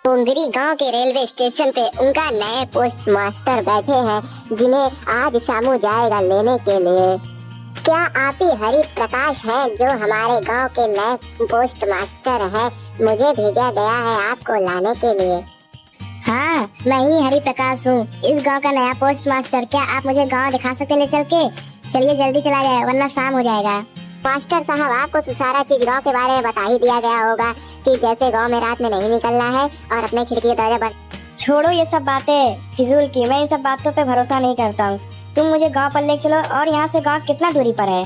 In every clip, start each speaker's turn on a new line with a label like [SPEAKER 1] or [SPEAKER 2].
[SPEAKER 1] पुंगरी गांव के railway station पे उनका नए पोस्ट मास्टर बैठे हैं जिन्हें आज शामू जाएगा लेने के लिए। क्या आप ही हरि प्रकाश हैं जो हमारे गांव के नए पोस्ट मास्टर हैं? मुझे भेजा गया है आपको लाने के लिए। हाँ, मैं ही हरि प्रकाश हूँ, इस गांव का नया पोस्ट मास्टर। क्या आप मुझे गांव दिखा सकते ले चल के? चलिए जल्दी चला जाए वरना शाम हो जाएगा। मास्टर साहब, आपको सारा चीज गांव के बारे में बता ही दिया गया होगा कि जैसे गांव में रात में नहीं निकलना है और अपने खिड़की दरवाजा बंद।
[SPEAKER 2] छोड़ो ये सब बातें फिजूल की, मैं इन सब बातों पे भरोसा नहीं करता हूँ। तुम मुझे गांव पर ले चलो। और यहाँ से गांव कितना दूरी पर है?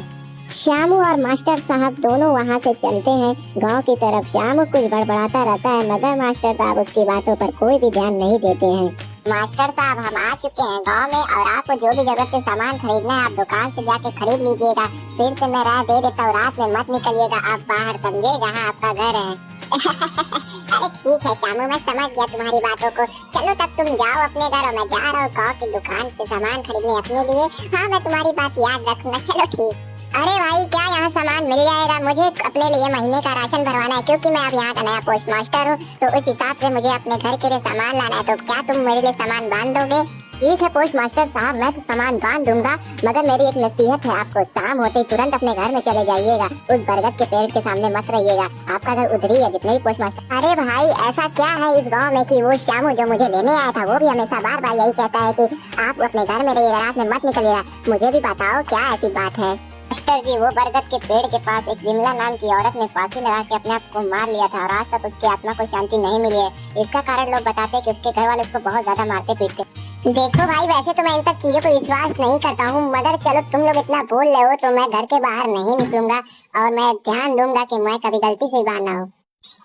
[SPEAKER 1] श्यामू और मास्टर साहब दोनों वहाँ से चलते हैं गांव की तरफ। श्यामू कुछ बड़बड़ाता रहता है मगर मास्टर साहब उसकी बातों पर कोई भी ध्यान नहीं देते हैं। मास्टर साहब, हम आ चुके हैं गांव में और आपको जो भी जरूरत के सामान खरीदना है आप दुकान से जाके खरीद लीजिएगा। फिर से मैं राय दे देता हूँ, रात में मत निकलिएगा आप बाहर, समझे, जहाँ आपका घर है। अरे ठीक है श्यामू, मैं समझ गया तुम्हारी बातों को। चलो तब तुम जाओ अपने घर और मैं जा रहा हूँ गाँव की दुकान से सामान खरीदने अपने लिए। हाँ, मैं तुम्हारी बात याद रखूंगा। चलो ठीक। अरे भाई, क्या यहाँ सामान मिल जाएगा? मुझे अपने लिए महीने का राशन भरवाना है क्योंकि मैं अब यहाँ का नया पोस्ट मास्टर हूँ, तो उस हिसाब से मुझे अपने घर के लिए सामान लाना है। तो क्या तुम मेरे लिए सामान बांध दोगे? ठीक है पोस्ट मास्टर साहब, मैं तो सामान बांध दूंगा, मगर मेरी एक नसीहत है आपको, शाम होते ही तुरंत अपने घर में चले जाइएगा। उस बरगद के पेड़ के सामने मत रहिएगा, आपका घर उधर ही है जितने भी पोस्ट मास्टर। अरे भाई, ऐसा क्या है इस गांव में कि वो श्यामू जो मुझे लेने आया था वो भी हमेशा बार बार यही कहता है कि आप अपने घर में रहिएगा, रात में मत निकलिएगा। मुझे भी बताओ क्या ऐसी बात है? मास्टर जी, वो बरगद के पेड़ के पास एक विमला नाम की औरत ने फांसी लगा के अपने आप को मार लिया था और आज तक उसकी आत्मा को शांति नहीं मिली है। इसका कारण लोग बताते हैं कि उसके घर वाले उसको बहुत ज्यादा मारते पीटते। देखो भाई, वैसे तो मैं इन सब चीजों पर विश्वास नहीं करता हूँ, मगर चलो तुम लोग इतना बोल रहे हो तो मैं घर के बाहर नहीं निकलूंगा और मैं ध्यान दूंगा कि मैं कभी गलती से बाहर ना हो।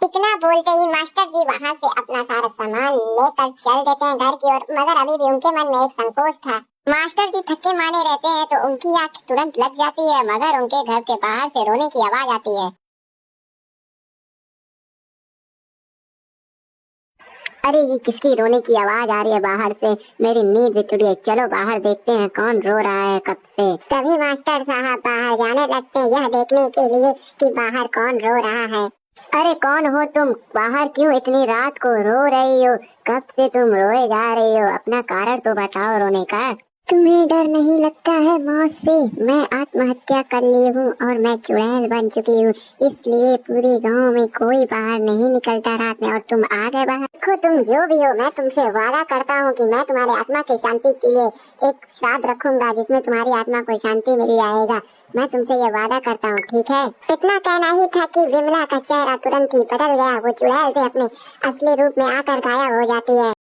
[SPEAKER 1] इतना बोलते ही मास्टर जी वहाँ से अपना सारा सामान लेकर चल देते हैं घर की ओर, मगर अभी भी उनके मन में एक संकोच था। मास्टर जी थके माने रहते हैं तो उनकी आंख तुरंत लग जाती है, मगर उनके घर के बाहर से रोने की आवाज आती है। अरे ये किसकी रोने की आवाज आ रही है बाहर से? मेरी नींद भी टूटी है। चलो बाहर देखते हैं कौन रो रहा है कब से। तभी मास्टर साहब बाहर जाने लगते हैं यह देखने के लिए कि बाहर कौन रो रहा है। अरे कौन हो तुम? बाहर क्यों इतनी रात को रो रही हो? कब से तुम रोए जा रही हो? अपना कारण तो बताओ रोने का। तुम्हें डर नहीं लगता है मौत से? मैं आत्महत्या कर ली हूँ और मैं चुड़ैल बन चुकी हूँ, इसलिए पूरे गांव में कोई बाहर नहीं निकलता रात में और तुम आ गए बाहर। देखो तुम जो भी हो, मैं तुमसे वादा करता हूँ कि मैं तुम्हारी आत्मा की शांति के लिए एक श्राद्ध रखूंगा जिसमें तुम्हारी आत्मा को शांति मिल जाएगा। मैं तुमसे ये वादा करता हूँ, ठीक है? इतना कहना ही था कि विमला का चेहरा तुरंत ही बदल गया। वो चुड़ैल से अपने असली रूप में आकर गायब हो जाती है।